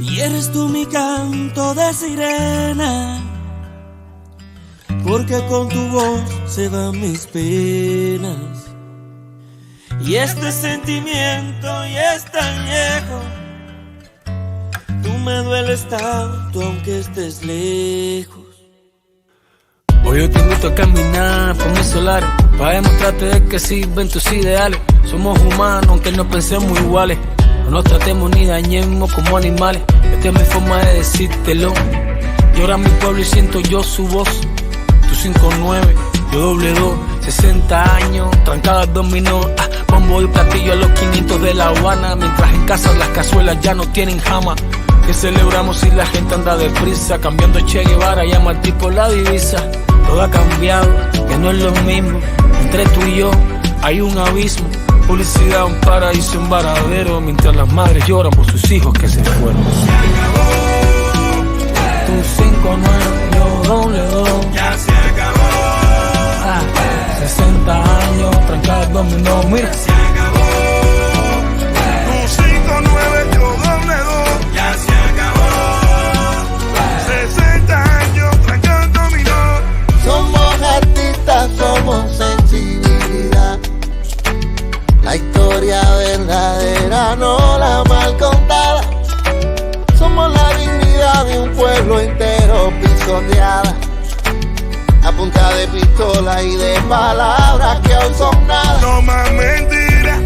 Y eres tú mi canto de sirena, porque con tu voz se van mis penas. Y este sentimiento ya es tan viejo, tú me dueles tanto aunque estés lejos. Hoy yo te invito a caminar por mis solares, para demostrarte de que sirven tus ideales. Somos humanos aunque no pensemos iguales, no nos tratemos ni dañemos como animales. Esta es mi forma de decírtelo. Llora mi pueblo y siento yo su voz. Tú 5'9", yo doble 2, 60 años, trancada al dominó. Bombo y platillo a los 500 de La Habana, mientras en casa las cazuelas ya no tienen jama. Que celebramos si la gente anda deprisa, cambiando Che Guevara, llama al tipo la divisa. Todo ha cambiado, ya no es lo mismo. Entre tú y yo hay un abismo. Publicidad, un paraíso, un varadero, mientras las madres lloran por sus hijos que se fueron. Se acabó. Tú 5'9", yo doble 2. Ya se acabó. 60 años, trancada dominó, mira. Se acabó. Tú 5'9", yo doble 2. Ya se acabó. 60 años, trancada dominó. Somos artistas, somos sensibilidad. La historia verdadera, no la mal contada. Somos la dignidad de un pueblo entero pisoteada, a punta de pistola y de palabras que hoy son nada. No más mentiras.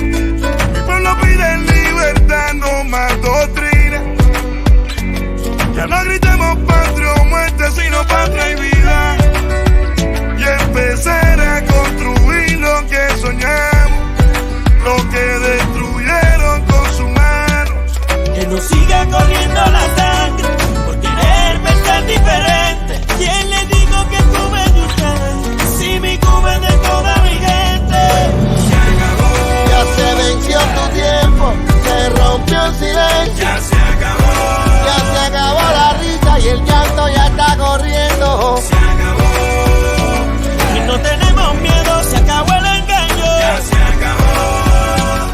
Mi pueblo pide libertad, no más doctrina. Ya no gritemos patria o muerte, sino patria y vida. Y empezar a construir lo que soñamos, lo que destruyeron con sus manos. Que no siga corriendo la sangre por querer pensar diferente. ¿Quién le dijo que Cuba es de ustedes? Si mi Cuba es de toda mi gente. Se acabó. Ya se venció tu tiempo, se rompió el silencio. Ya se acabó. Ya se acabó la risa y el llanto ya está corriendo. Se acabó. Y no tenemos miedo, se acabó el engaño. Ya se acabó.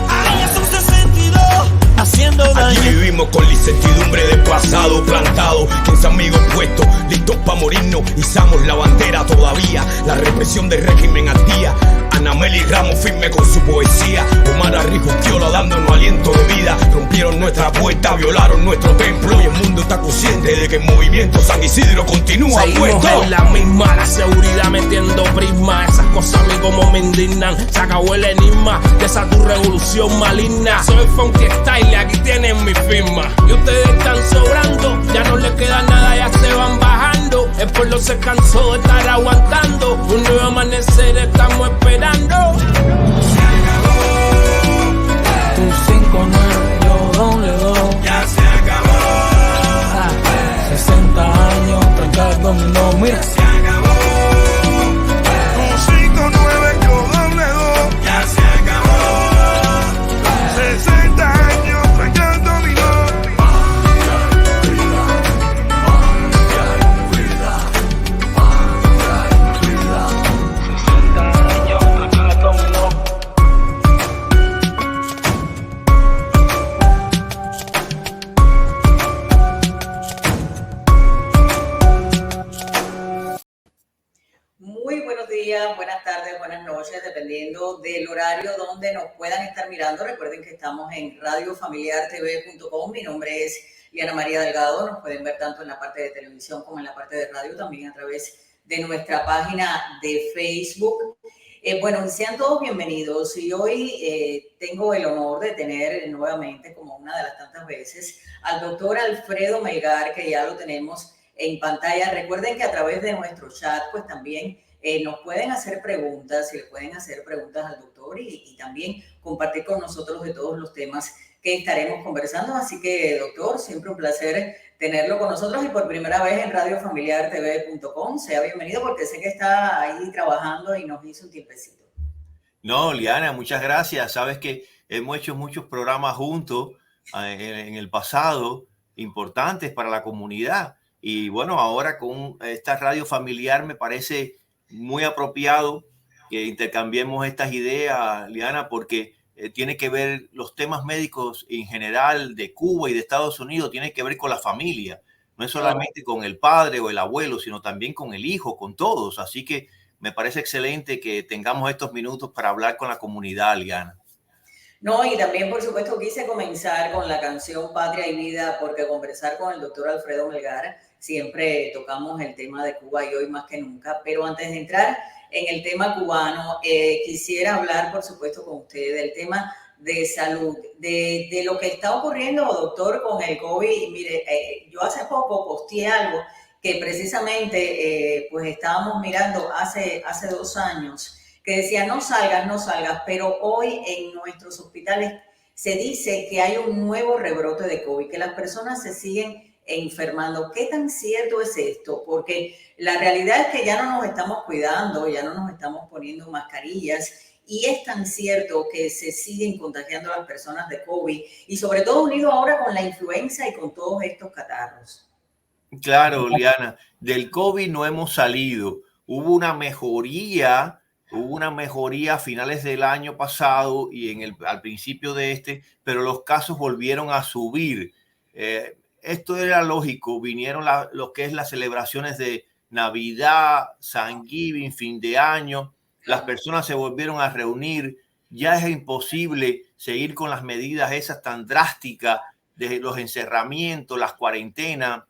Ay, es un 62 haciendo Aquí daño. vivimos con la incertidumbre del pasado plantado, 15 amigos puestos, listos para morirnos, izamos la bandera todavía, la represión del régimen al día. Anameli Ramos firme con su poesía, Omar Arrijuquiola dándonos aliento de vida. Rompieron nuestra puerta, violaron nuestro templo y el mundo está consciente de que el movimiento San Isidro continúa seguimos puesto. en la misma, la seguridad metiendo prisma. Esas cosas a mí como me indignan. Se acabó el enigma de esa tu revolución maligna. Soy Funky Style y aquí tienen mi firma. Y ustedes están sobrando, ya no les queda nada, ya se van bajando. El pueblo se cansó de estar aguantando. Un nuevo amanecer estamos esperando. Tú 5'9", yo doble 2. Ya se acabó. 60 años, trancada dominó, mira. Se acabó. Tú 5'9", yo doble 2. Ya se acabó. 60 años, trancada dominó. Muy buenos días, buenas tardes, buenas noches, dependiendo del horario donde nos puedan estar mirando. Recuerden que estamos en radiofamiliartv.com. Mi nombre es Liana María Delgado. Nos pueden ver tanto en la parte de televisión como en la parte de radio, también a través de nuestra página de Facebook. Bueno, sean todos bienvenidos y hoy tengo el honor de tener nuevamente, como una de las tantas veces, al doctor Alfredo Melgar, que ya lo tenemos en pantalla. Recuerden que a través de nuestro chat, pues también nos pueden hacer preguntas, y le pueden hacer preguntas al doctor y también compartir con nosotros de todos los temas que estaremos conversando. Así que, doctor, siempre un placer tenerlo con nosotros y por primera vez en radiofamiliartv.com. Sea bienvenido porque sé que está ahí trabajando y nos hizo un tiempecito. No, Liana, muchas gracias. Sabes que hemos hecho muchos programas juntos en el pasado, importantes para la comunidad. Y bueno, ahora con esta radio familiar me parece muy apropiado que intercambiemos estas ideas, Liana, porque tiene que ver, los temas médicos en general de Cuba y de Estados Unidos, tiene que ver con la familia. No es solamente con el padre o el abuelo, sino también con el hijo, con todos. Así que me parece excelente que tengamos estos minutos para hablar con la comunidad, Liana. No, y también, por supuesto, quise comenzar con la canción Patria y Vida, porque conversar con el doctor Alfredo Melgar, siempre tocamos el tema de Cuba y hoy más que nunca. Pero antes de entrar en el tema cubano, quisiera hablar, por supuesto, con usted del tema de salud, de lo que está ocurriendo, doctor, con el COVID. Mire, yo hace poco posteé algo que precisamente pues estábamos mirando hace 2 años, que decía no salgas, pero hoy en nuestros hospitales se dice que hay un nuevo rebrote de COVID, que las personas se siguen enfermando. ¿Qué tan cierto es esto? Porque la realidad es que ya no nos estamos cuidando, ya no nos estamos poniendo mascarillas, y es tan cierto que se siguen contagiando las personas de COVID, y sobre todo unido ahora con la influenza y con todos estos catarros. Claro, Liana, del COVID no hemos salido. Hubo una mejoría a finales del año pasado y al principio de este, pero los casos volvieron a subir. Esto era lógico, vinieron lo que es las celebraciones de Navidad, Thanksgiving, fin de año, las personas se volvieron a reunir, ya es imposible seguir con las medidas esas tan drásticas de los encerramientos, las cuarentenas.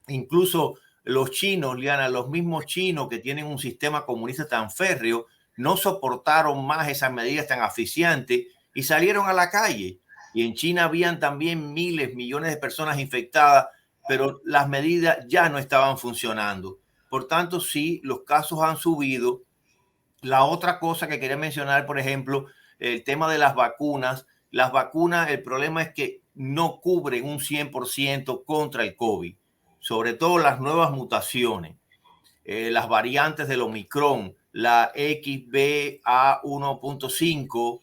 Incluso los chinos, Liana, los mismos chinos que tienen un sistema comunista tan férreo, no soportaron más esas medidas tan asfixiantes y salieron a la calle. Y en China habían también millones de personas infectadas, pero las medidas ya no estaban funcionando. Por tanto, sí, los casos han subido. La otra cosa que quería mencionar, por ejemplo, el tema de las vacunas. Las vacunas, el problema es que no cubren un 100% contra el COVID. Sobre todo las nuevas mutaciones, las variantes del Omicron, la XBA1.5,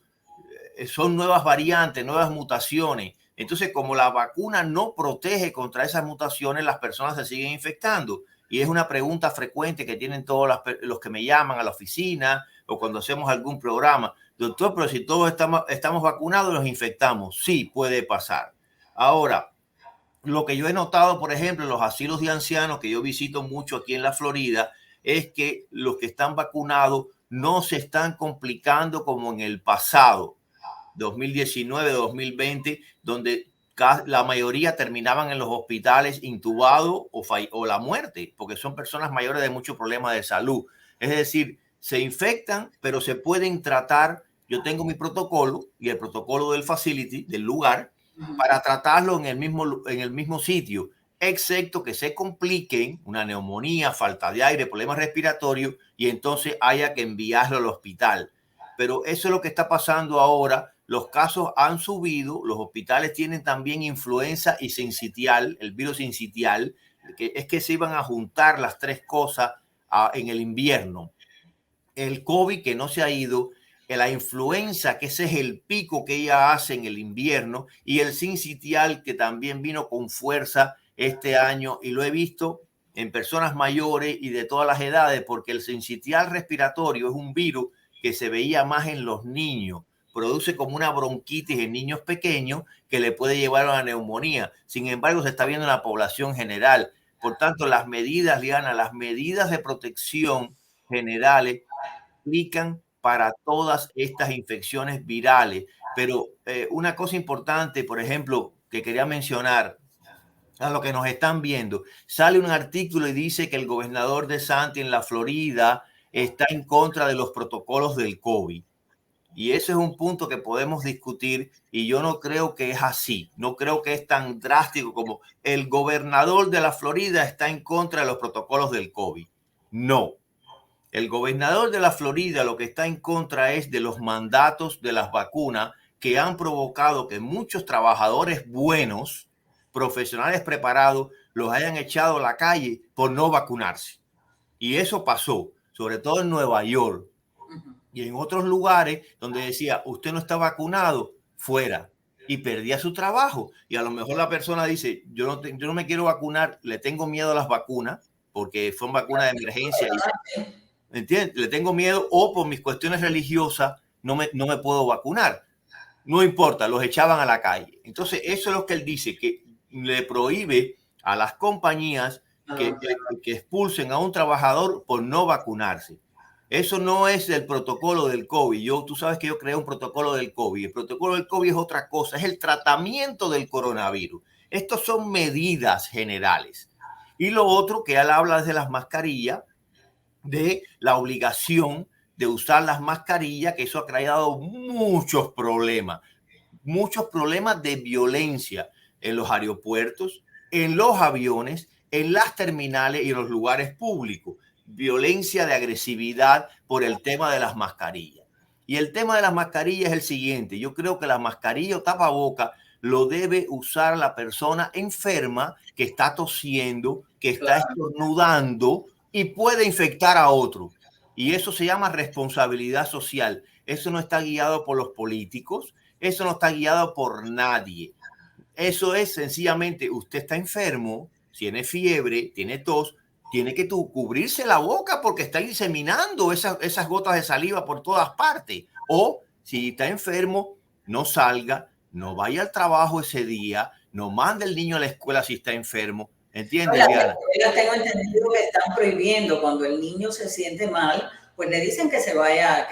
son nuevas variantes, nuevas mutaciones. Entonces, como la vacuna no protege contra esas mutaciones, las personas se siguen infectando. Y es una pregunta frecuente que tienen todos los que me llaman a la oficina o cuando hacemos algún programa. Doctor, pero si todos estamos vacunados, nos infectamos. Sí, puede pasar. Ahora, lo que yo he notado, por ejemplo, en los asilos de ancianos que yo visito mucho aquí en la Florida, es que los que están vacunados no se están complicando como en el pasado, 2019, 2020, donde la mayoría terminaban en los hospitales intubados o la muerte, porque son personas mayores de muchos problemas de salud. Es decir, se infectan, pero se pueden tratar. Yo tengo mi protocolo y el protocolo del facility, del lugar, para tratarlo en el mismo sitio, excepto que se compliquen una neumonía, falta de aire, problemas respiratorios, y entonces haya que enviarlo al hospital. Pero eso es lo que está pasando ahora. Los casos han subido, los hospitales tienen también influenza y sincitial, el virus sincitial, que es que se iban a juntar las tres cosas en el invierno. El COVID que no se ha ido, la influenza, que ese es el pico que ella hace en el invierno, y el sincitial que también vino con fuerza este año, y lo he visto en personas mayores y de todas las edades, porque el sincitial respiratorio es un virus que se veía más en los niños, produce como una bronquitis en niños pequeños que le puede llevar a una neumonía. Sin embargo, se está viendo en la población general. Por tanto, las medidas, Liana, las medidas de protección generales aplican para todas estas infecciones virales. Pero una cosa importante, por ejemplo, que quería mencionar a lo que nos están viendo, sale un artículo y dice que el gobernador DeSantis en la Florida está en contra de los protocolos del COVID. Y ese es un punto que podemos discutir, y yo no creo que es así. No creo que es tan drástico como el gobernador de la Florida está en contra de los protocolos del COVID. No. El gobernador de la Florida lo que está en contra es de los mandatos de las vacunas que han provocado que muchos trabajadores buenos, profesionales preparados, los hayan echado a la calle por no vacunarse. Y eso pasó, sobre todo en Nueva York y en otros lugares donde decía, usted no está vacunado, fuera. Y perdía su trabajo. Y a lo mejor la persona dice, yo no me quiero vacunar, le tengo miedo a las vacunas, porque son vacunas de emergencia. ¿Entiendes? Le tengo miedo, o por mis cuestiones religiosas no me puedo vacunar. no importa, los echaban a la calle. Entonces, eso es lo que él dice, que le prohíbe a las compañías que expulsen a un trabajador por no vacunarse. Eso no es el protocolo del COVID. Tú sabes que yo creé un protocolo del COVID. El protocolo del COVID es otra cosa, es el tratamiento del coronavirus. Estos son medidas generales. Y lo otro que él habla es de las mascarillas, de la obligación de usar las mascarillas, que eso ha creado muchos problemas de violencia en los aeropuertos, en los aviones, en las terminales y en los lugares públicos. Violencia de agresividad por el tema de las mascarillas. Y el tema de las mascarillas es el siguiente. Yo creo que la mascarilla o tapaboca lo debe usar la persona enferma que está tosiendo, que está estornudando y puede infectar a otro. Y eso se llama responsabilidad social. Eso no está guiado por los políticos. Eso no está guiado por nadie. Eso es sencillamente, usted está enfermo, tiene fiebre, tiene tos, tiene que cubrirse la boca porque está diseminando esas gotas de saliva por todas partes. O si está enfermo, no salga, no vaya al trabajo ese día, no mande el niño a la escuela si está enfermo. ¿Entiendes, Diana? Yo tengo entendido que están prohibiendo cuando el niño se siente mal, pues le dicen que se vaya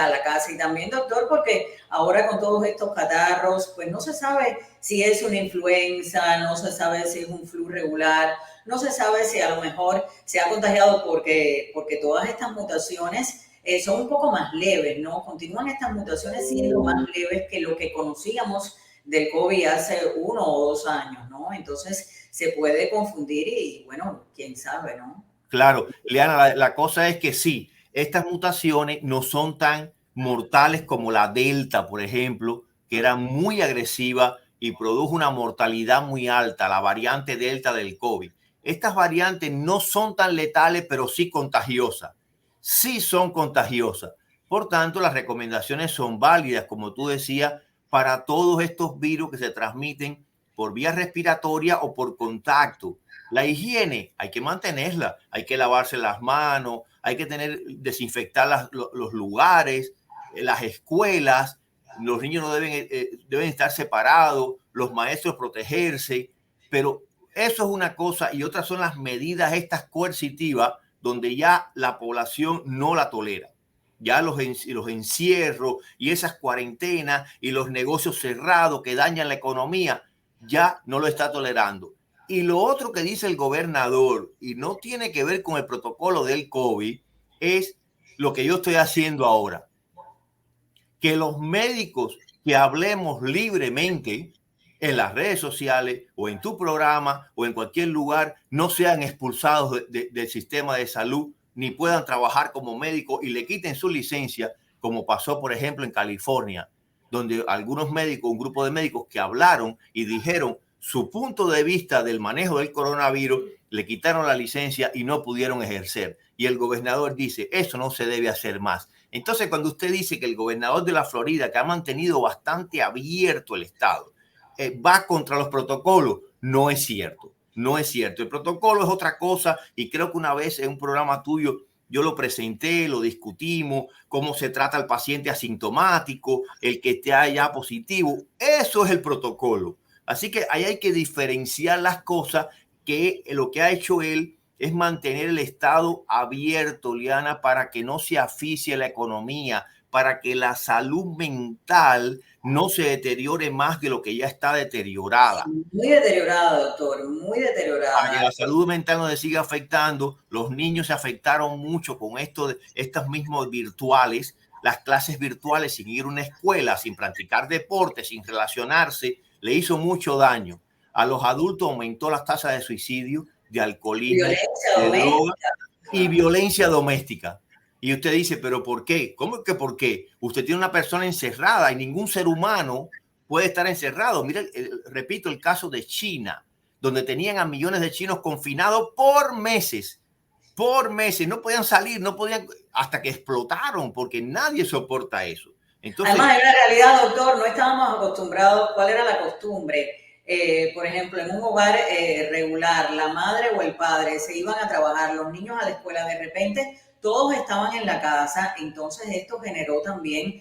a la casa. Y también, doctor, porque ahora con todos estos catarros, pues no se sabe si es una influenza, no se sabe si es un flu regular, no se sabe si a lo mejor se ha contagiado porque todas estas mutaciones son un poco más leves, ¿no? Continúan estas mutaciones siendo más leves que lo que conocíamos del COVID hace 1 o 2 años, ¿no? Entonces se puede confundir y bueno, quién sabe, ¿no? Claro, Liana, la cosa es que sí, estas mutaciones no son tan mortales como la Delta, por ejemplo, que era muy agresiva y produjo una mortalidad muy alta, la variante Delta del COVID. Estas variantes no son tan letales, pero sí contagiosas. Sí son contagiosas. Por tanto, las recomendaciones son válidas, como tú decías, para todos estos virus que se transmiten por vía respiratoria o por contacto. La higiene hay que mantenerla, hay que lavarse las manos, hay que desinfectar los lugares, las escuelas, los niños no deben estar separados, los maestros protegerse, pero eso es una cosa y otras son las medidas estas coercitivas donde ya la población no la tolera. Ya los encierros y esas cuarentenas y los negocios cerrados que dañan la economía, ya no lo está tolerando. Y lo otro que dice el gobernador, y no tiene que ver con el protocolo del COVID, es lo que yo estoy haciendo ahora. Que los médicos que hablemos libremente en las redes sociales o en tu programa o en cualquier lugar no sean expulsados del sistema de salud ni puedan trabajar como médicos y le quiten su licencia, como pasó, por ejemplo, en California, donde algunos médicos, un grupo de médicos que hablaron y dijeron su punto de vista del manejo del coronavirus, le quitaron la licencia y no pudieron ejercer. Y el gobernador dice, eso no se debe hacer más. Entonces, cuando usted dice que el gobernador de la Florida, que ha mantenido bastante abierto el estado, va contra los protocolos, no es cierto. No es cierto. El protocolo es otra cosa y creo que una vez en un programa tuyo yo lo presenté, lo discutimos, cómo se trata al paciente asintomático, el que esté allá positivo. Eso es el protocolo. Así que ahí hay que diferenciar las cosas, que lo que ha hecho él es mantener el estado abierto, Liana, para que no se asfixie la economía, para que la salud mental no se deteriore más de lo que ya está deteriorada. Muy deteriorada, doctor, muy deteriorada. Para que la salud mental no se siga afectando. Los niños se afectaron mucho con esto de estas mismas virtuales, las clases virtuales sin ir a una escuela, sin practicar deporte, sin relacionarse, le hizo mucho daño. A los adultos aumentó las tasas de suicidio, de alcoholismo, de droga y violencia doméstica. Y usted dice, ¿pero por qué? ¿Cómo que por qué? Usted tiene una persona encerrada y ningún ser humano puede estar encerrado. Mire, repito, el caso de China, donde tenían a millones de chinos confinados por meses. Por meses. No podían salir, no podían, hasta que explotaron, porque nadie soporta eso. Entonces, además, en la realidad, doctor, no estábamos acostumbrados. ¿Cuál era la costumbre? Por ejemplo, en un hogar regular, la madre o el padre se iban a trabajar, los niños a la escuela, de repente todos estaban en la casa, entonces esto generó también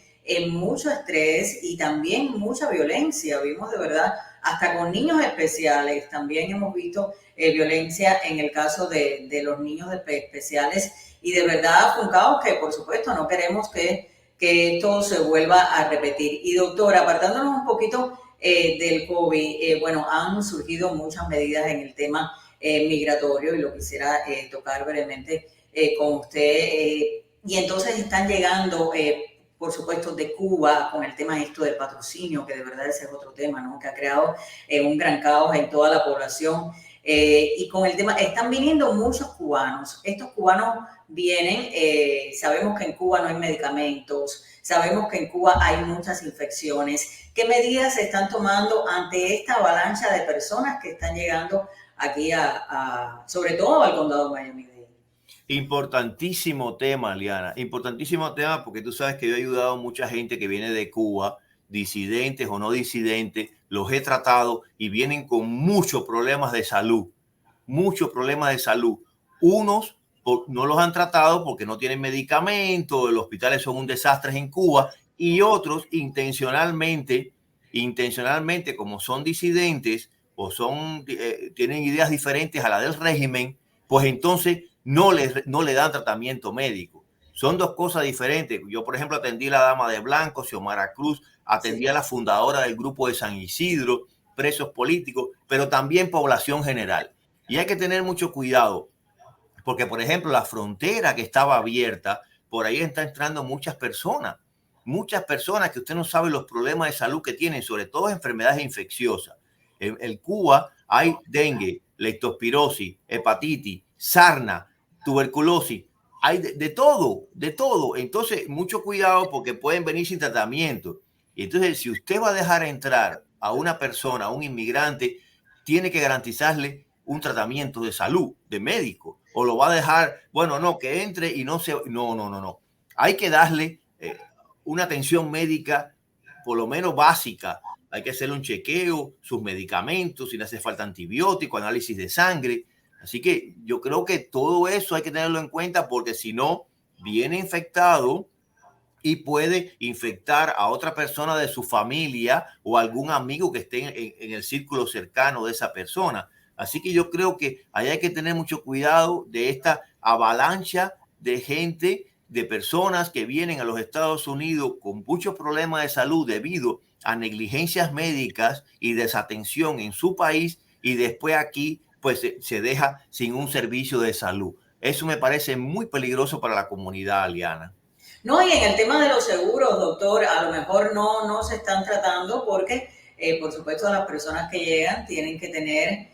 mucho estrés y también mucha violencia. Vimos de verdad, hasta con niños especiales, también hemos visto violencia en el caso de los niños especiales, y de verdad fue un caos que por supuesto no queremos que esto se vuelva a repetir. Y doctora, apartándonos un poquito del COVID, bueno, han surgido muchas medidas en el tema migratorio y lo quisiera tocar brevemente con usted. Y entonces están llegando, por supuesto, de Cuba con el tema esto del patrocinio, que de verdad ese es otro tema, ¿no? Que ha creado un gran caos en toda la población. Y con el tema, están viniendo muchos cubanos. Estos cubanos vienen, sabemos que en Cuba no hay medicamentos, sabemos que en Cuba hay muchas infecciones. ¿Qué medidas se están tomando ante esta avalancha de personas que están llegando aquí sobre todo al condado de Miami-Dade? Importantísimo tema, Liana, importantísimo tema, porque tú sabes que yo he ayudado a mucha gente que viene de Cuba, disidentes o no disidentes, los he tratado y vienen con muchos problemas de salud, Unos no los han tratado porque no tienen medicamentos, los hospitales son un desastre en Cuba, y otros intencionalmente, como son disidentes o tienen ideas diferentes a la del régimen, pues entonces no le dan tratamiento médico. Son dos cosas diferentes. Yo, por ejemplo, atendí a la dama de blanco, Xiomara Cruz, atendí a la fundadora del grupo de San Isidro, presos políticos, pero también población general. Y hay que tener mucho cuidado, porque, por ejemplo, la frontera que estaba abierta, por ahí están entrando muchas personas que usted no sabe los problemas de salud que tienen, sobre todo enfermedades infecciosas. En Cuba hay dengue, leptospirosis, hepatitis, sarna, tuberculosis, hay de todo. Entonces, mucho cuidado porque pueden venir sin tratamiento. Y entonces, si usted va a dejar entrar a una persona, a un inmigrante, tiene que garantizarle un tratamiento de salud, de médico, o lo va a dejar, bueno, no, que entre y no. Hay que darle una atención médica, por lo menos básica. Hay que hacerle un chequeo, sus medicamentos, si le hace falta antibiótico, análisis de sangre. Así que yo creo que todo eso hay que tenerlo en cuenta, porque si no, viene infectado y puede infectar a otra persona de su familia o algún amigo que esté en el círculo cercano de esa persona. Así que yo creo que ahí hay que tener mucho cuidado de esta avalancha de gente, de personas que vienen a los Estados Unidos con muchos problemas de salud debido a negligencias médicas y desatención en su país, y después aquí pues se deja sin un servicio de salud. Eso me parece muy peligroso para la comunidad, Liana. No, y en el tema de los seguros, doctor, a lo mejor no se están tratando porque, por supuesto, las personas que llegan tienen que tener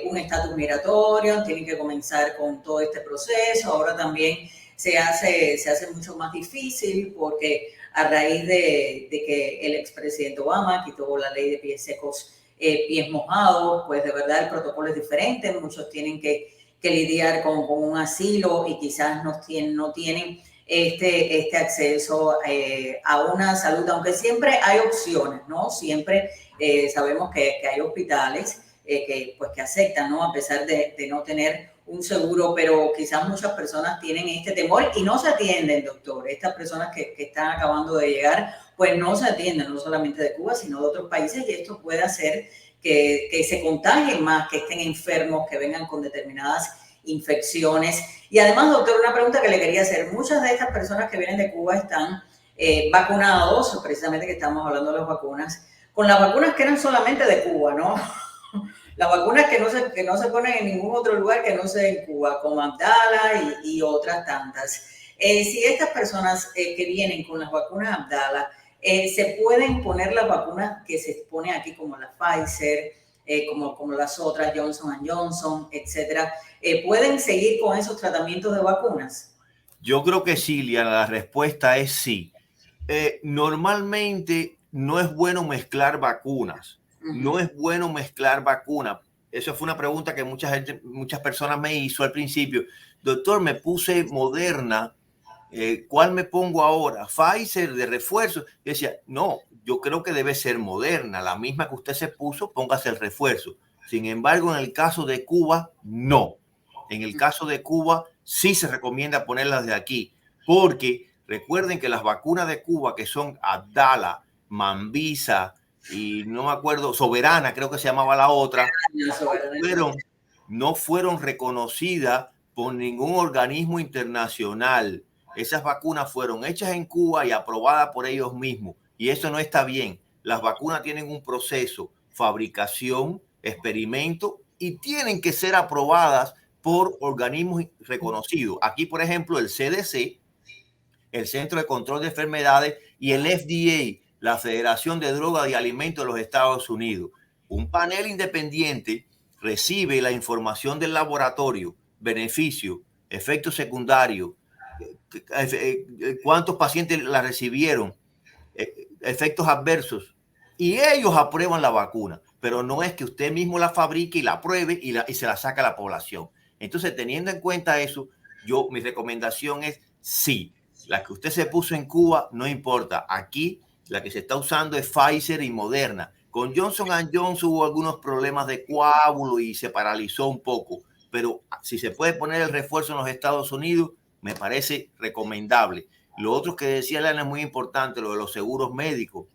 un estatus migratorio, tienen que comenzar con todo este proceso. Ahora también se hace mucho más difícil porque a raíz de que el expresidente Obama quitó la ley de pies secos, pies mojados, pues de verdad el protocolo es diferente. Muchos tienen que lidiar con un asilo y quizás no tienen este acceso a una salud, aunque siempre hay opciones, ¿no? Siempre sabemos que hay hospitales que aceptan, ¿no? A pesar de no tener un seguro, pero quizás muchas personas tienen este temor y no se atienden, doctor. Estas personas que están acabando de llegar, pues no se atienden, no solamente de Cuba, sino de otros países, y esto puede hacer que se contagien más, que estén enfermos, que vengan con determinadas infecciones. Y además, doctor, una pregunta que le quería hacer. Muchas de estas personas que vienen de Cuba están vacunados, precisamente que estamos hablando de las vacunas, con las vacunas que eran solamente de Cuba, ¿no? Las vacunas que no se ponen en ningún otro lugar que no sea en Cuba, como Abdala y otras tantas. Si estas personas que vienen con las vacunas Abdala, se pueden poner las vacunas que se pone aquí, como la Pfizer, como las otras, Johnson & Johnson, etcétera, ¿pueden seguir con esos tratamientos de vacunas? Yo creo que sí, Liana, la respuesta es sí. Normalmente no es bueno mezclar vacunas. No es bueno mezclar vacunas. Eso fue una pregunta que muchas personas me hizo al principio. Doctor, me puse Moderna. ¿Cuál me pongo ahora? ¿Pfizer de refuerzo? Yo decía, no, yo creo que debe ser Moderna. La misma que usted se puso, póngase el refuerzo. Sin embargo, en el caso de Cuba, no. En el caso de Cuba, sí se recomienda ponerlas de aquí, porque Recuerden que las vacunas de Cuba, que son Abdala, Mambisa y no me acuerdo, Soberana, creo que se llamaba la otra, no fueron reconocidas por ningún organismo internacional. Esas vacunas fueron hechas en Cuba y aprobadas por ellos mismos. Y eso no está bien. Las vacunas tienen un proceso, fabricación, experimento, y tienen que ser aprobadas por organismos reconocidos. Aquí, por ejemplo, el CDC, el Centro de Control de Enfermedades, y el FDA, la Federación de Drogas y Alimentos de los Estados Unidos. Un panel independiente recibe la información del laboratorio, beneficios, efectos secundarios, cuántos pacientes la recibieron, efectos adversos, y ellos aprueban la vacuna, pero no es que usted mismo la fabrique y la pruebe y se la saca a la población. Entonces, teniendo en cuenta eso, mi recomendación es sí, la que usted se puso en Cuba no importa. Aquí la que se está usando es Pfizer y Moderna. Con Johnson & Johnson hubo algunos problemas de coágulo y se paralizó un poco, pero si se puede poner el refuerzo en los Estados Unidos, me parece recomendable. Lo otro que decía Lana es muy importante, lo de los seguros médicos.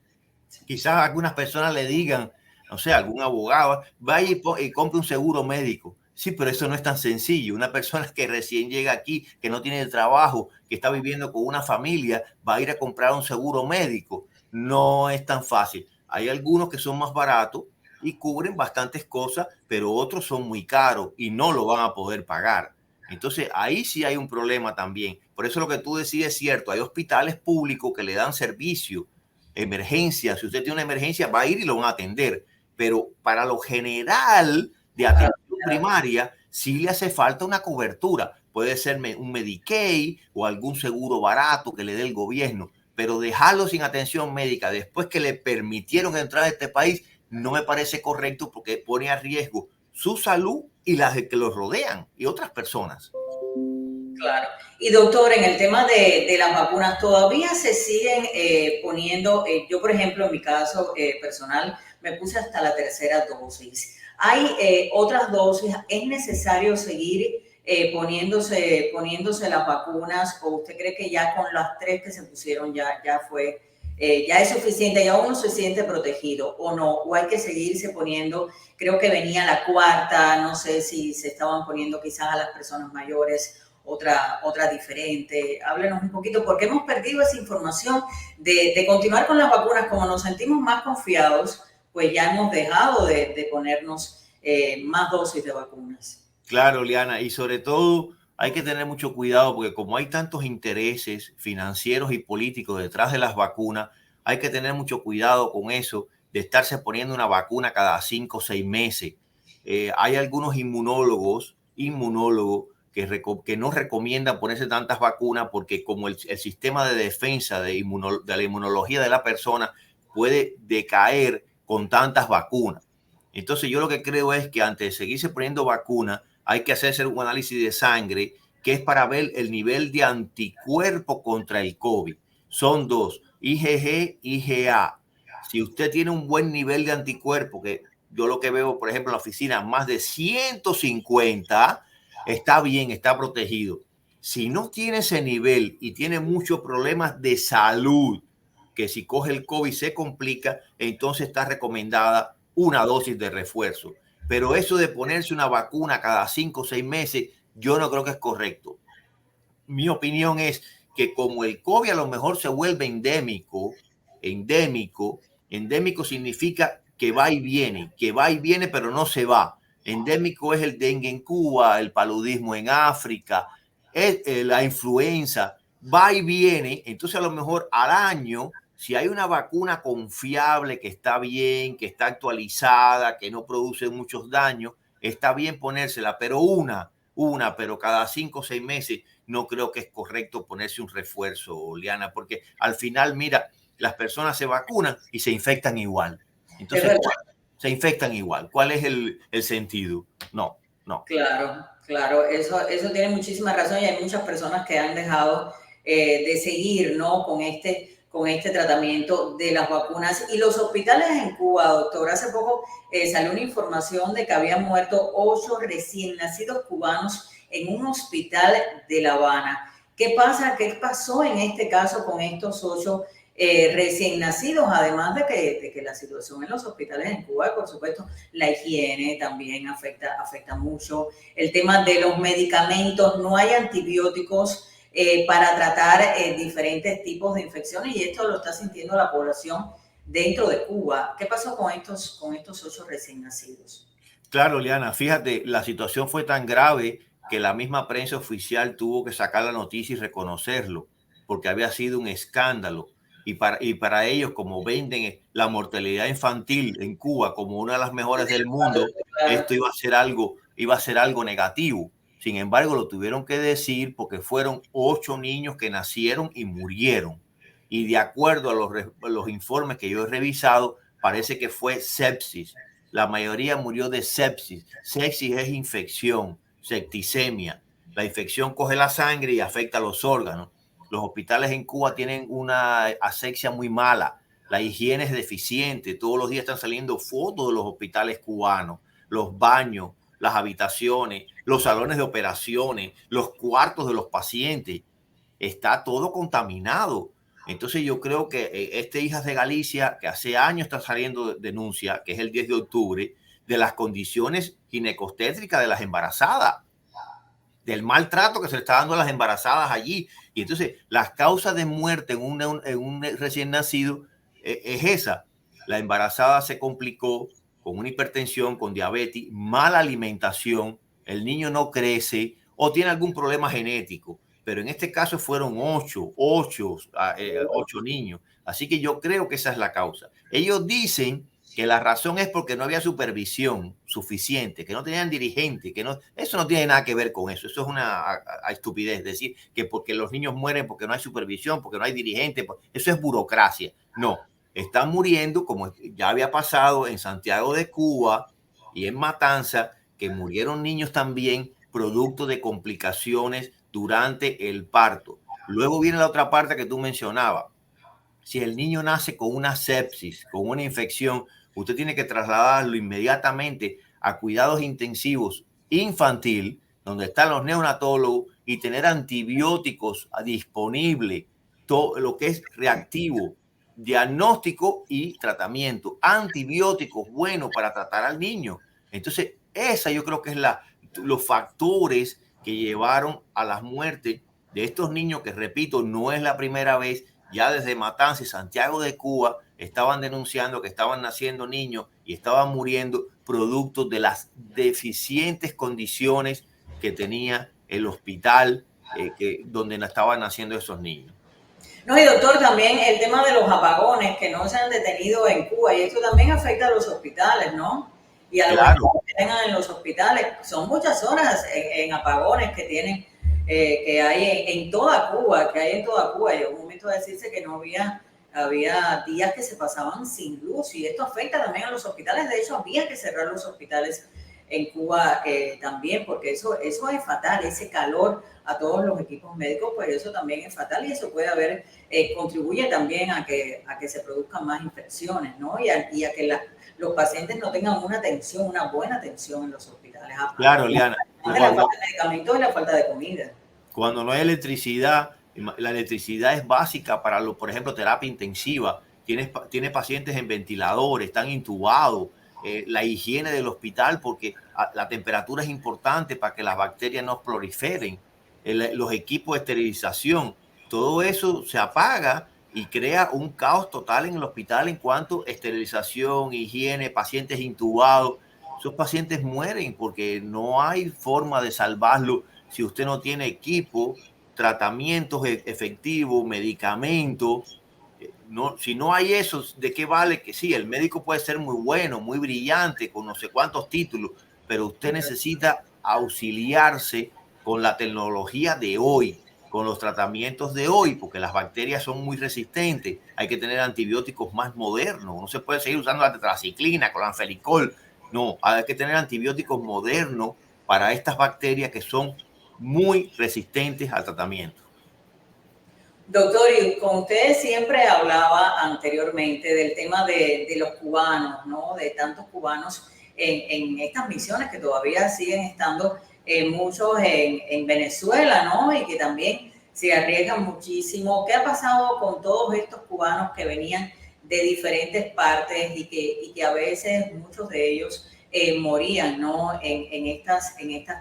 Quizás algunas personas le digan, no sé, algún abogado, vaya y compre un seguro médico. Sí, pero eso no es tan sencillo. Una persona que recién llega aquí, que no tiene trabajo, que está viviendo con una familia, va a ir a comprar un seguro médico. No es tan fácil. Hay algunos que son más baratos y cubren bastantes cosas, pero otros son muy caros y no lo van a poder pagar. Entonces, ahí sí hay un problema también. Por eso lo que tú decís es cierto. Hay hospitales públicos que le dan servicio, emergencia. Si usted tiene una emergencia, va a ir y lo van a atender. Pero para lo general de atención primaria, sí le hace falta una cobertura. Puede ser un Medicaid o algún seguro barato que le dé el gobierno. Pero dejarlo sin atención médica después que le permitieron entrar a este país no me parece correcto, porque pone a riesgo su salud y las que los rodean y otras personas. Claro. Y doctor, en el tema de las vacunas, todavía se siguen poniendo, yo por ejemplo en mi caso personal me puse hasta la tercera dosis. Hay otras dosis, ¿es necesario seguir poniéndose las vacunas, o usted cree que ya con las 3 que se pusieron ya fue, ya es suficiente, ya uno se siente protegido o no, o hay que seguirse poniendo? Creo que venía la 4ª, no sé si se estaban poniendo quizás a las personas mayores otra diferente. Háblenos un poquito, porque hemos perdido esa información de continuar con las vacunas. Como nos sentimos más confiados, pues ya hemos dejado de ponernos más dosis de vacunas. Claro, Liana, y sobre todo hay que tener mucho cuidado, porque como hay tantos intereses financieros y políticos detrás de las vacunas, hay que tener mucho cuidado con eso, de estarse poniendo una vacuna cada 5 o 6 meses. Hay algunos inmunólogos que no recomiendan ponerse tantas vacunas, porque como el sistema de defensa de la inmunología de la persona puede decaer con tantas vacunas. Entonces yo lo que creo es que antes de seguirse poniendo vacunas, hay que hacerse un análisis de sangre, que es para ver el nivel de anticuerpo contra el COVID. Son 2, IgG, IgA. Si usted tiene un buen nivel de anticuerpo, que yo lo que veo, por ejemplo, en la oficina, más de 150, está bien, está protegido. Si no tiene ese nivel y tiene muchos problemas de salud, que si coge el COVID se complica, entonces está recomendada una dosis de refuerzo. Pero eso de ponerse una vacuna cada 5 o 6 meses, yo no creo que es correcto. Mi opinión es que como el COVID a lo mejor se vuelve endémico significa que va y viene, pero no se va. Endémico es el dengue en Cuba, el paludismo en África, la influenza, va y viene. Entonces a lo mejor al año, si hay una vacuna confiable, que está bien, que está actualizada, que no produce muchos daños, está bien ponérsela, pero pero cada 5 o 6 meses no creo que es correcto ponerse un refuerzo, Liana, porque al final, mira, las personas se vacunan y se infectan igual. Entonces, se infectan igual. ¿Cuál es el sentido? No. Claro, eso tiene muchísima razón, y hay muchas personas que han dejado de seguir, ¿no?, con este tratamiento de las vacunas. Y los hospitales en Cuba, doctor, hace poco salió una información de que habían muerto 8 recién nacidos cubanos en un hospital de La Habana. ¿Qué pasa? ¿Qué pasó en este caso con estos 8 recién nacidos? Además de que la situación en los hospitales en Cuba, por supuesto, la higiene también afecta mucho. El tema de los medicamentos, no hay antibióticos para tratar diferentes tipos de infecciones, y esto lo está sintiendo la población dentro de Cuba. ¿Qué pasó con estos 8 recién nacidos? Claro, Liana, fíjate, la situación fue tan grave que la misma prensa oficial tuvo que sacar la noticia y reconocerlo, porque había sido un escándalo. Y para ellos, como venden la mortalidad infantil en Cuba como una de las mejores del mundo, esto iba a ser algo negativo. Sin embargo, lo tuvieron que decir porque fueron 8 niños que nacieron y murieron. Y de acuerdo a los informes que yo he revisado, parece que fue sepsis. La mayoría murió de sepsis. Sepsis es infección, septicemia. La infección coge la sangre y afecta a los órganos. Los hospitales en Cuba tienen una asepsia muy mala. La higiene es deficiente. Todos los días están saliendo fotos de los hospitales cubanos, los baños, las habitaciones, los salones de operaciones, los cuartos de los pacientes. Está todo contaminado. Entonces yo creo que Hijas de Galicia, que hace años está saliendo denuncia, que es el 10 de octubre, de las condiciones ginecostétricas de las embarazadas, del maltrato que se le está dando a las embarazadas allí. Y entonces las causas de muerte en un recién nacido es esa. La embarazada se complicó con una hipertensión, con diabetes, mala alimentación, el niño no crece o tiene algún problema genético. Pero en este caso fueron 8 niños. Así que yo creo que esa es la causa. Ellos dicen que la razón es porque no había supervisión suficiente, que no tenían dirigente, eso no tiene nada que ver con eso. Eso es una estupidez, decir que porque los niños mueren porque no hay supervisión, porque no hay dirigente, eso es burocracia. No, están muriendo como ya había pasado en Santiago de Cuba y en Matanza, que murieron niños también producto de complicaciones durante el parto. Luego viene la otra parte que tú mencionabas. Si el niño nace con una sepsis, con una infección, usted tiene que trasladarlo inmediatamente a cuidados intensivos infantil, donde están los neonatólogos, y tener antibióticos disponibles, todo lo que es reactivo, diagnóstico y tratamiento. Antibióticos buenos para tratar al niño. Entonces, esa yo creo que es los factores que llevaron a las muertes de estos niños, que repito, no es la primera vez. Ya desde Matanzas y Santiago de Cuba estaban denunciando que estaban naciendo niños y estaban muriendo producto de las deficientes condiciones que tenía el hospital donde estaban naciendo esos niños. No, y doctor, también el tema de los apagones que no se han detenido en Cuba, y esto también afecta a los hospitales, ¿no? Y a los que tengan en los hospitales. Son muchas horas en apagones que tienen, que hay en toda Cuba, Y en un momento de decirse que no había días que se pasaban sin luz, y esto afecta también a los hospitales. De hecho, había que cerrar los hospitales en Cuba también, porque eso es fatal, ese calor a todos los equipos médicos, pues eso también es fatal, y eso puede contribuye también a que se produzcan más infecciones, ¿no? Y a que los pacientes no tengan una buena atención en los hospitales. Claro, Liana. La falta de medicamentos y la falta de comida. Cuando no hay electricidad, la electricidad es básica para, por ejemplo, terapia intensiva. Tiene pacientes en ventiladores, están intubados. La higiene del hospital, porque la temperatura es importante para que las bacterias no proliferen. Los equipos de esterilización, todo eso se apaga y crea un caos total en el hospital en cuanto a esterilización, higiene, pacientes intubados. Esos pacientes mueren porque no hay forma de salvarlo si usted no tiene equipo, tratamientos efectivos, medicamentos. No, si no hay eso, ¿de qué vale? Que sí, el médico puede ser muy bueno, muy brillante, con no sé cuántos títulos, pero usted necesita auxiliarse con la tecnología de hoy, con los tratamientos de hoy, porque las bacterias son muy resistentes. Hay que tener antibióticos más modernos. No se puede seguir usando la tetraciclina, cloranfelicol. No, hay que tener antibióticos modernos para estas bacterias que son muy resistentes al tratamiento. Doctor, y con usted siempre hablaba anteriormente del tema de los cubanos, ¿no? De tantos cubanos en estas misiones que todavía siguen estando muchos en Venezuela, ¿no? Y que también se arriesgan muchísimo. ¿Qué ha pasado con todos estos cubanos que venían de diferentes partes y que a veces muchos de ellos morían, ¿no? en estas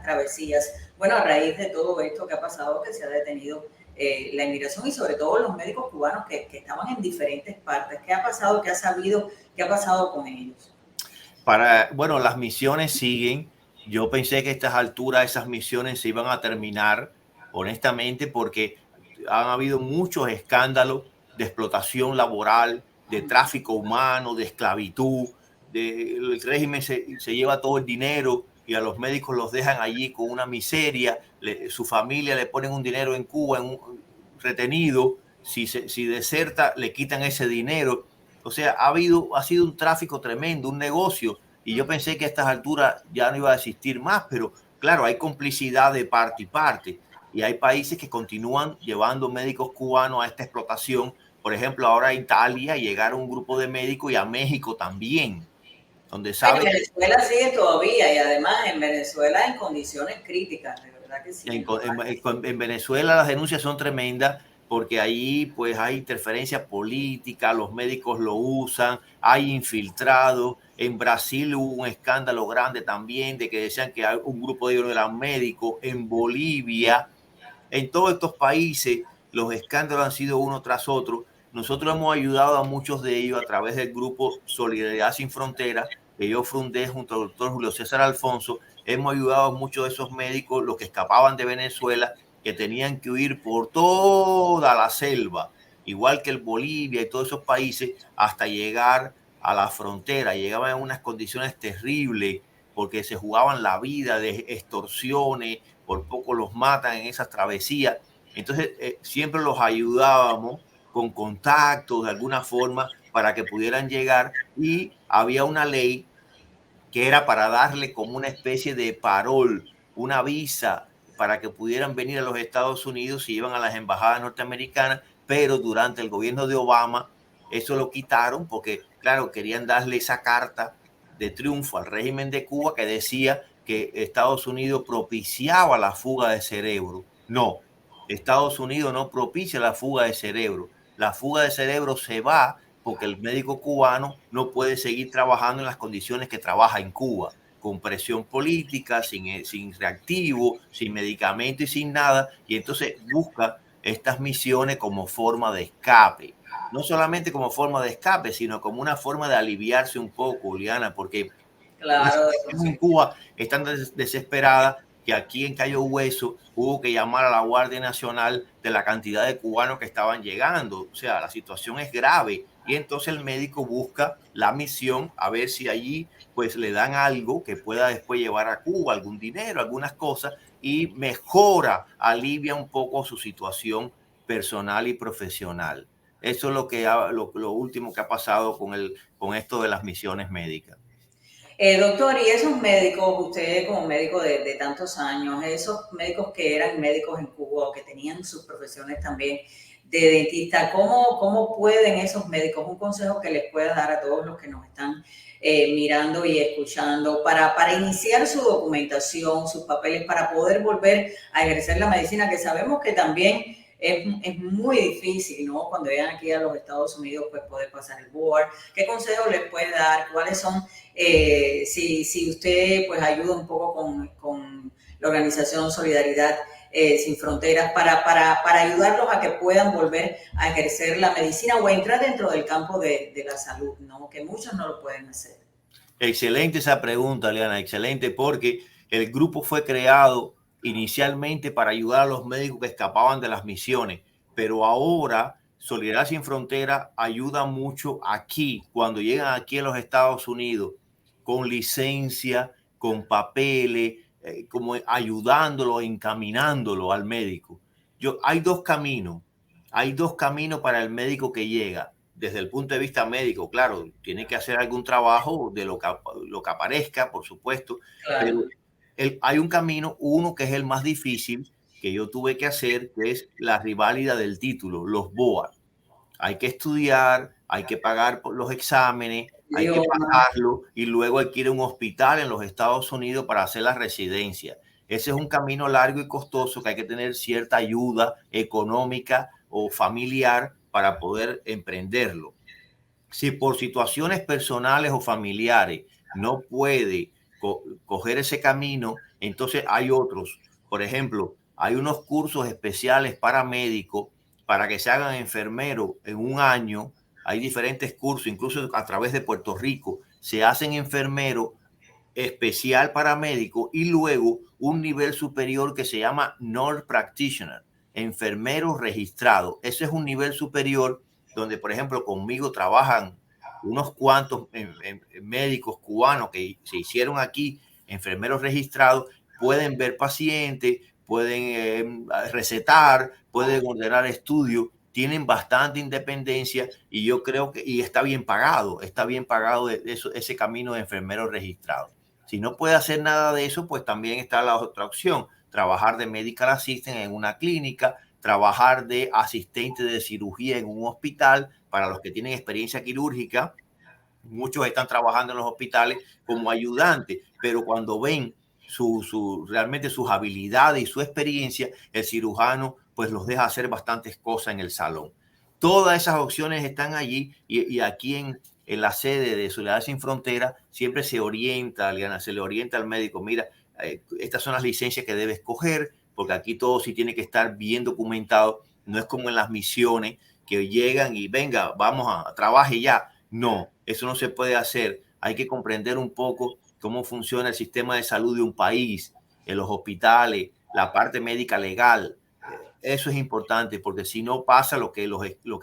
travesías? Bueno, a raíz de todo esto que ha pasado, que se ha detenido la inmigración y sobre todo los médicos cubanos que estaban en diferentes partes. ¿Qué ha pasado? ¿Qué ha sabido? ¿Qué ha pasado con ellos? Bueno, las misiones siguen. Yo pensé que a estas alturas esas misiones se iban a terminar, honestamente, porque han habido muchos escándalos de explotación laboral, de tráfico humano, de esclavitud. El régimen se lleva todo el dinero y a los médicos los dejan allí con una miseria. Su familia le ponen un dinero en Cuba, retenido. Si deserta, le quitan ese dinero. O sea, ha sido un tráfico tremendo, un negocio. Y yo pensé que a estas alturas ya no iba a existir más, pero claro, hay complicidad de parte y parte. Y hay países que continúan llevando médicos cubanos a esta explotación. Por ejemplo, ahora a Italia llegaron un grupo de médicos y a México también, donde sabe. En Venezuela sigue todavía y además en Venezuela en condiciones críticas, de verdad que sí. En Venezuela las denuncias son tremendas porque ahí pues hay interferencia política, los médicos lo usan, hay infiltrados. En Brasil hubo un escándalo grande también de que decían que un grupo de ellos eran médicos. En Bolivia, en todos estos países, los escándalos han sido uno tras otro. Nosotros hemos ayudado a muchos de ellos a través del grupo Solidaridad Sin Fronteras, que yo fundé junto al doctor Julio César Alfonso. Hemos ayudado a muchos de esos médicos, los que escapaban de Venezuela, que tenían que huir por toda la selva, igual que el Bolivia y todos esos países, hasta llegar a la frontera. Llegaban en unas condiciones terribles porque se jugaban la vida de extorsiones, por poco los matan en esas travesías. Entonces siempre los ayudábamos con contactos de alguna forma para que pudieran llegar, y había una ley que era para darle como una especie de parol, una visa para que pudieran venir a los Estados Unidos y iban a las embajadas norteamericanas, pero durante el gobierno de Obama eso lo quitaron porque, claro, querían darle esa carta de triunfo al régimen de Cuba que decía que Estados Unidos propiciaba la fuga de cerebro. No, Estados Unidos no propicia la fuga de cerebro. La fuga de cerebro se va porque el médico cubano no puede seguir trabajando en las condiciones que trabaja en Cuba, con presión política, sin reactivo, sin medicamento y sin nada, y entonces busca estas misiones como forma de escape. No solamente como forma de escape, sino como una forma de aliviarse un poco, Juliana, porque claro, en Cuba están desesperadas que aquí en Cayo Hueso hubo que llamar a la Guardia Nacional de la cantidad de cubanos que estaban llegando. O sea, la situación es grave. Y entonces el médico busca la misión a ver si allí pues le dan algo que pueda después llevar a Cuba, algún dinero, algunas cosas, y mejora, alivia un poco su situación personal y profesional. Eso es lo último que ha pasado con esto de las misiones médicas. Doctor, y esos médicos, usted como médico de tantos años, esos médicos que eran médicos en Cuba, que tenían sus profesiones también de dentista, ¿cómo pueden esos médicos, un consejo que les pueda dar a todos los que nos están mirando y escuchando para iniciar su documentación, sus papeles, para poder volver a ejercer la medicina, que sabemos que también es muy difícil, ¿no? Cuando llegan aquí a los Estados Unidos, pues poder pasar el board. ¿Qué consejos les puede dar? ¿Cuáles son, si usted pues ayuda un poco con la organización Solidaridad Sin Fronteras para ayudarlos a que puedan volver a ejercer la medicina o entrar dentro del campo de la salud, ¿no? Que muchos no lo pueden hacer. Excelente esa pregunta, Liana, excelente, porque el grupo fue creado inicialmente para ayudar a los médicos que escapaban de las misiones, pero ahora Solidaridad Sin Frontera ayuda mucho aquí, cuando llegan aquí a los Estados Unidos, con licencia, con papeles, como ayudándolo, encaminándolo al médico. Hay dos caminos para el médico que llega. Desde el punto de vista médico, claro, tiene que hacer algún trabajo de lo que aparezca, por supuesto, claro. Pero hay un camino, uno que es el más difícil, que yo tuve que hacer, que es la reválida del título, los BOA. Hay que estudiar, hay que pagar por los exámenes, hay que pagarlo, y luego hay que ir a un hospital en los Estados Unidos para hacer la residencia. ese es un camino largo y costoso que hay que tener cierta ayuda económica o familiar para poder emprenderlo. Si por situaciones personales o familiares no puede coger ese camino, entonces hay otros. Por ejemplo, hay unos cursos especiales para médicos para que se hagan enfermeros en un año. Hay diferentes cursos, incluso a través de Puerto Rico, se hacen enfermeros especial para médicos y luego un nivel superior que se llama Nurse Practitioner, enfermero registrado. Ese es un nivel superior donde, por ejemplo, conmigo trabajan unos cuantos médicos cubanos que se hicieron aquí, enfermeros registrados, pueden ver pacientes, pueden recetar, pueden ordenar estudios, tienen bastante independencia y yo creo que y está bien pagado ese camino de enfermero registrado. Si no puede hacer nada de eso, pues también está la otra opción, trabajar de medical assistant en una clínica, trabajar de asistente de cirugía en un hospital para los que tienen experiencia quirúrgica. Muchos están trabajando en los hospitales como ayudantes, pero cuando ven realmente sus habilidades y su experiencia, el cirujano pues los deja hacer bastantes cosas en el salón. Todas esas opciones están allí y aquí en la sede de Soledad Sin Frontera siempre se orienta, Liana, se le orienta al médico, mira, estas son las licencias que debes coger, porque aquí todo sí tiene que estar bien documentado. No es como en las misiones que llegan y venga, vamos a trabajar ya. No, eso no se puede hacer. Hay que comprender un poco cómo funciona el sistema de salud de un país, en los hospitales, la parte médica legal. Eso es importante porque si no pasa lo que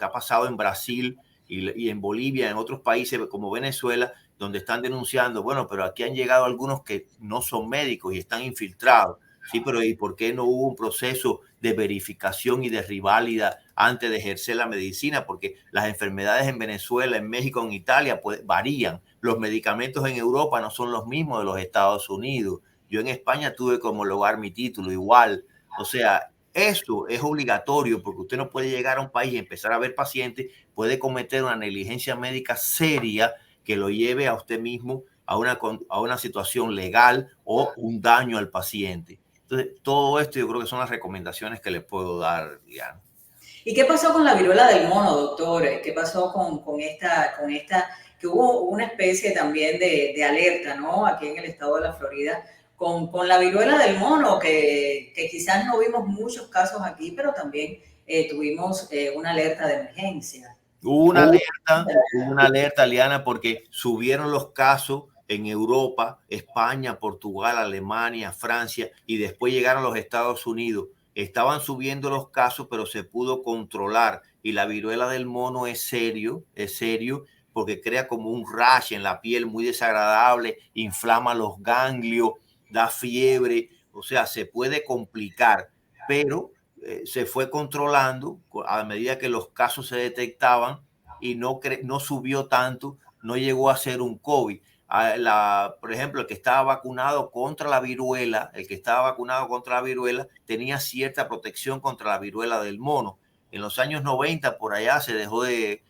ha pasado en Brasil y en Bolivia, en otros países como Venezuela, donde están denunciando, bueno, pero aquí han llegado algunos que no son médicos y están infiltrados. Sí, pero ¿y por qué no hubo un proceso de verificación y de reválida antes de ejercer la medicina? Porque las enfermedades en Venezuela, en México, en Italia, pues varían. Los medicamentos en Europa no son los mismos de los Estados Unidos. Yo en España tuve que homologar mi título igual. O sea, esto es obligatorio porque usted no puede llegar a un país y empezar a ver pacientes, puede cometer una negligencia médica seria que lo lleve a usted mismo a una situación legal o un daño al paciente. Entonces, todo esto yo creo que son las recomendaciones que les puedo dar, Diana. ¿Y qué pasó con la viruela del mono, doctor? ¿Qué pasó con esta, que hubo una especie también de alerta, ¿no? Aquí en el estado de la Florida, con la viruela del mono, que quizás no vimos muchos casos aquí, pero también tuvimos una alerta de emergencia. Hubo una alerta, Liana, porque subieron los casos en Europa, España, Portugal, Alemania, Francia, y después llegaron a los Estados Unidos. Estaban subiendo los casos, pero se pudo controlar. Y la viruela del mono es serio, porque crea como un rash en la piel muy desagradable, inflama los ganglios, da fiebre, o sea, se puede complicar, pero se fue controlando a medida que los casos se detectaban y no subió tanto, no llegó a ser un COVID. Por ejemplo, el que estaba vacunado contra la viruela, tenía cierta protección contra la viruela del mono. En los años 90 por allá se dejó de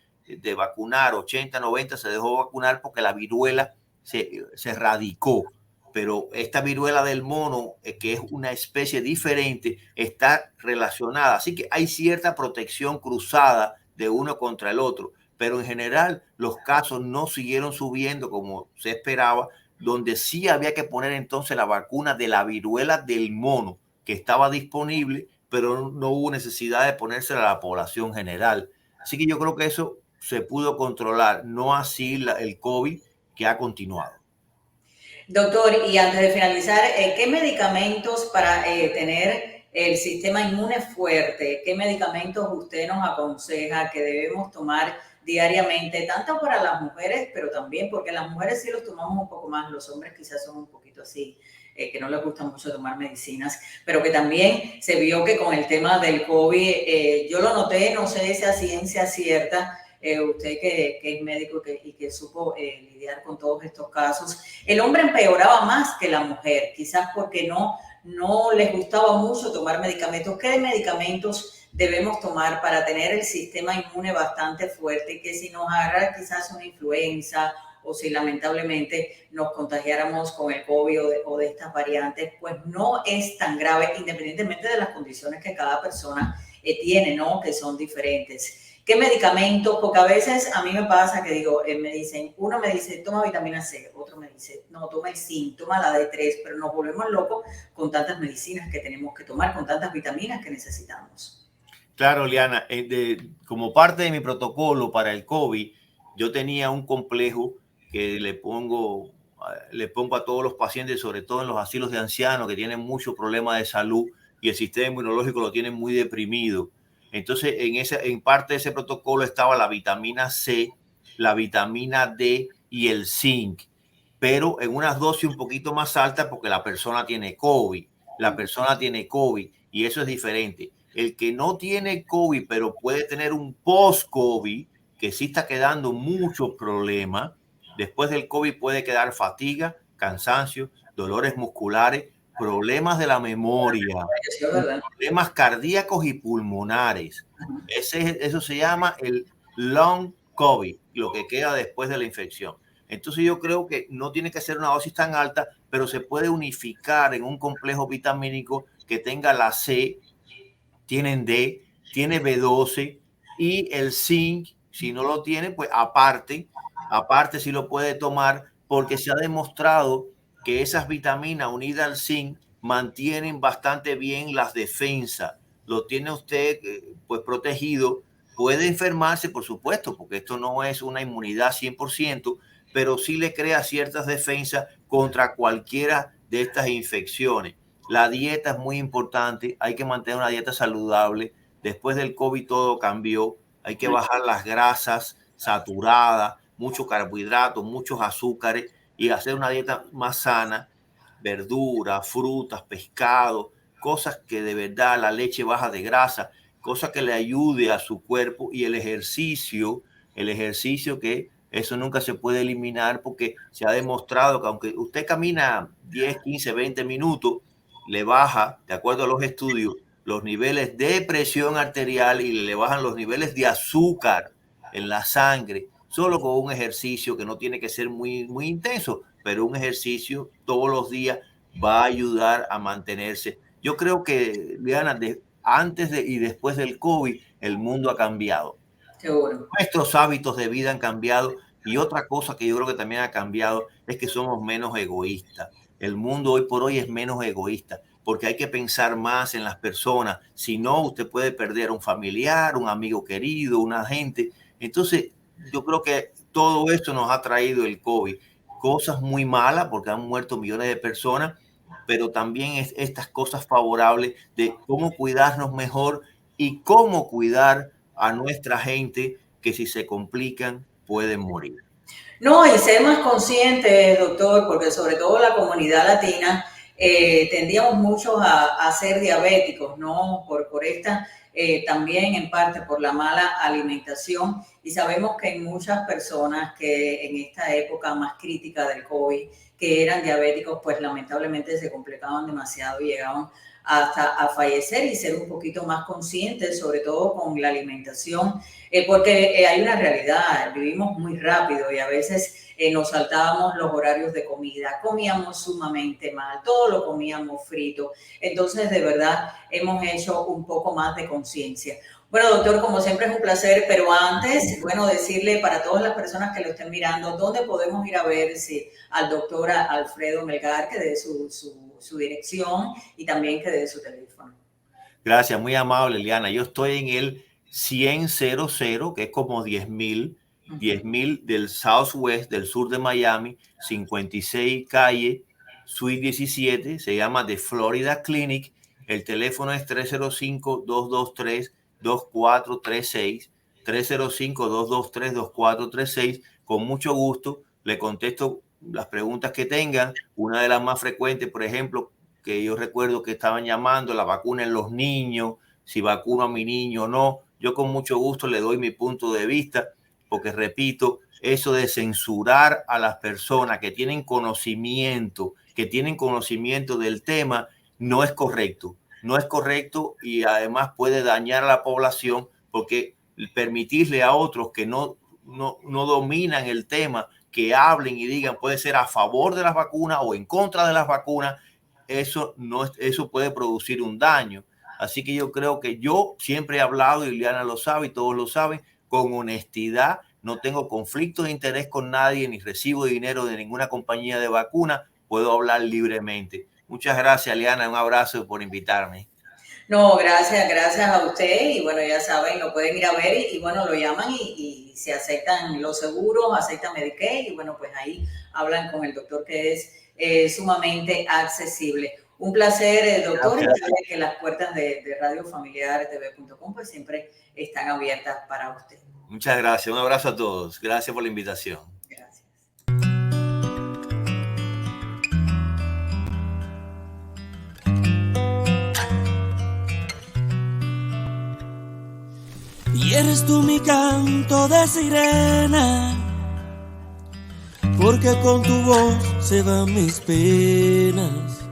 vacunar, 80, 90 se dejó vacunar porque la viruela se erradicó. Pero esta viruela del mono, que es una especie diferente, está relacionada. Así que hay cierta protección cruzada de uno contra el otro. Pero en general los casos no siguieron subiendo como se esperaba, donde sí había que poner entonces la vacuna de la viruela del mono, que estaba disponible, pero no hubo necesidad de ponérsela a la población general. Así que yo creo que eso se pudo controlar, no así el COVID, que ha continuado. Doctor, y antes de finalizar, ¿qué medicamentos para tener el sistema inmune fuerte, qué medicamentos usted nos aconseja que debemos tomar diariamente, tanto para las mujeres, pero también porque las mujeres sí los tomamos un poco más, los hombres quizás son un poquito así, que no les gusta mucho tomar medicinas, pero que también se vio que con el tema del COVID, yo lo noté, no sé si a ciencia cierta, usted que es médico y que supo lidiar con todos estos casos, el hombre empeoraba más que la mujer, quizás porque no les gustaba mucho tomar medicamentos. ¿Qué medicamentos debemos tomar para tener el sistema inmune bastante fuerte? Que si nos agarra quizás una influenza o si lamentablemente nos contagiáramos con el COVID o de estas variantes, pues no es tan grave, independientemente de las condiciones que cada persona tiene, ¿no? Que son diferentes. ¿Qué medicamentos? Porque a veces a mí me pasa que digo, uno me dice, toma vitamina C, otro me dice, no, toma el zinc, toma la D3, pero nos volvemos locos con tantas medicinas que tenemos que tomar, con tantas vitaminas que necesitamos. Claro, Liana, como parte de mi protocolo para el COVID, yo tenía un complejo que le pongo a todos los pacientes, sobre todo en los asilos de ancianos que tienen muchos problemas de salud y el sistema inmunológico lo tienen muy deprimido. Entonces, en parte de ese protocolo estaba la vitamina C, la vitamina D y el zinc, pero en unas dosis un poquito más altas porque la persona tiene COVID. Y eso es diferente. El que no tiene COVID, pero puede tener un post-COVID, que sí está quedando muchos problemas. Después del COVID puede quedar fatiga, cansancio, dolores musculares, problemas de la memoria, problemas cardíacos y pulmonares. Eso se llama el long COVID, lo que queda después de la infección. Entonces yo creo que no tiene que ser una dosis tan alta, pero se puede unificar en un complejo vitamínico que tenga la C, tienen D, tiene B12 y el zinc. Si no lo tiene, pues aparte sí lo puede tomar, porque se ha demostrado que esas vitaminas unidas al zinc mantienen bastante bien las defensas. Lo tiene usted pues protegido. Puede enfermarse, por supuesto, porque esto no es una inmunidad 100%, pero sí le crea ciertas defensas contra cualquiera de estas infecciones. La dieta es muy importante. Hay que mantener una dieta saludable. Después del COVID todo cambió. Hay que bajar las grasas saturadas, muchos carbohidratos, muchos azúcares y hacer una dieta más sana. Verduras, frutas, pescado, cosas que de verdad, la leche baja de grasa, cosas que le ayude a su cuerpo, y el ejercicio que eso nunca se puede eliminar, porque se ha demostrado que aunque usted camina 10, 15, 20 minutos, le baja, de acuerdo a los estudios, los niveles de presión arterial y le bajan los niveles de azúcar en la sangre, solo con un ejercicio que no tiene que ser muy, muy intenso, pero un ejercicio todos los días va a ayudar a mantenerse. Yo creo que, Liana, antes y después del COVID, el mundo ha cambiado. Seguro. Nuestros hábitos de vida han cambiado, y otra cosa que yo creo que también ha cambiado es que somos menos egoístas. El mundo hoy por hoy es menos egoísta, porque hay que pensar más en las personas. Si no, usted puede perder a un familiar, un amigo querido, una gente. Entonces, yo creo que todo esto nos ha traído el COVID. Cosas muy malas, porque han muerto millones de personas, pero también estas cosas favorables de cómo cuidarnos mejor y cómo cuidar a nuestra gente, que si se complican pueden morir. No, y ser más conscientes, doctor, porque sobre todo la comunidad latina tendíamos muchos a ser diabéticos, ¿no? Por esta, también en parte por la mala alimentación, y sabemos que hay muchas personas que en esta época más crítica del COVID, que eran diabéticos, pues lamentablemente se complicaban demasiado y llegaban hasta a fallecer, y ser un poquito más conscientes, sobre todo con la alimentación, porque hay una realidad, vivimos muy rápido y a veces nos saltábamos los horarios de comida, comíamos sumamente mal, todo lo comíamos frito. Entonces, de verdad, hemos hecho un poco más de conciencia. Bueno, doctor, como siempre es un placer, pero antes, bueno, decirle para todas las personas que lo estén mirando, ¿dónde podemos ir a ver al doctor Alfredo Melgar, que dé su dirección y también que dé su teléfono? Gracias, muy amable, Liana. Yo estoy en el 10000, que es como 10,000 del Southwest, del sur de Miami, 56 calle, Suite 17, se llama The Florida Clinic. El teléfono es 305-223-2436, 305-223-2436. Con mucho gusto le contesto las preguntas que tengan. Una de las más frecuentes, por ejemplo, que yo recuerdo que estaban llamando, la vacuna en los niños, si vacuno a mi niño o no. Yo con mucho gusto le doy mi punto de vista, porque repito, eso de censurar a las personas que tienen conocimiento del tema, no es correcto. No es correcto, y además puede dañar a la población, porque permitirle a otros que no dominan el tema que hablen y digan, puede ser a favor de las vacunas o en contra de las vacunas, eso puede producir un daño. Así que yo creo que yo siempre he hablado, y Liliana lo sabe y todos lo saben, con honestidad. No tengo conflicto de interés con nadie, ni recibo dinero de ninguna compañía de vacuna. Puedo hablar libremente. Muchas gracias, Liana. Un abrazo por invitarme. No, gracias a usted. Y bueno, ya saben, lo pueden ir a ver y bueno, lo llaman y se aceptan los seguros, aceptan Medicaid y bueno, pues ahí hablan con el doctor, que es sumamente accesible. Un placer, doctor, y sabe que las puertas de radiofamiliartv.com pues siempre están abiertas para usted. Muchas gracias. Un abrazo a todos. Gracias por la invitación. Gracias. Y eres tú mi canto de sirena, porque con tu voz se van mis penas.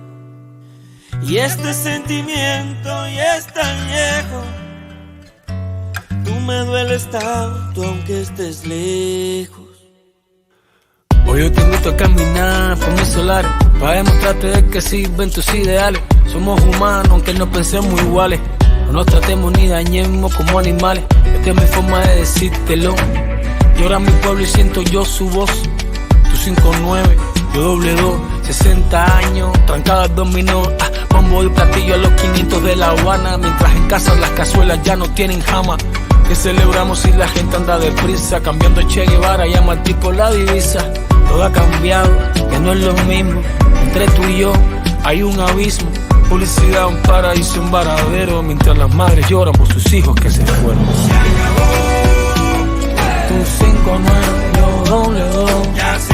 Y este sentimiento ya es tan viejo, tú me dueles tanto aunque estés lejos. Hoy yo te invito a caminar por mis solares, para demostrarte de que sirven tus ideales. Somos humanos aunque no pensemos iguales, no nos tratemos ni dañemos como animales. Esta es mi forma de decírtelo. Llora mi pueblo y siento yo su voz. Tú 5'9", yo 2'2", 60 años, trancada al dominó. Bombo y platillo a los 500 de La Habana, mientras en casa las cazuelas ya no tienen jama. Que celebramos si la gente anda deprisa, cambiando Che Guevara, llama al tipo la divisa. Todo ha cambiado, ya no es lo mismo. Entre tú y yo hay un abismo. Publicidad, un paraíso, un varadero, mientras las madres lloran por sus hijos que se fueron. Se acabó. Tú 5'9", yo 2'2". Ya se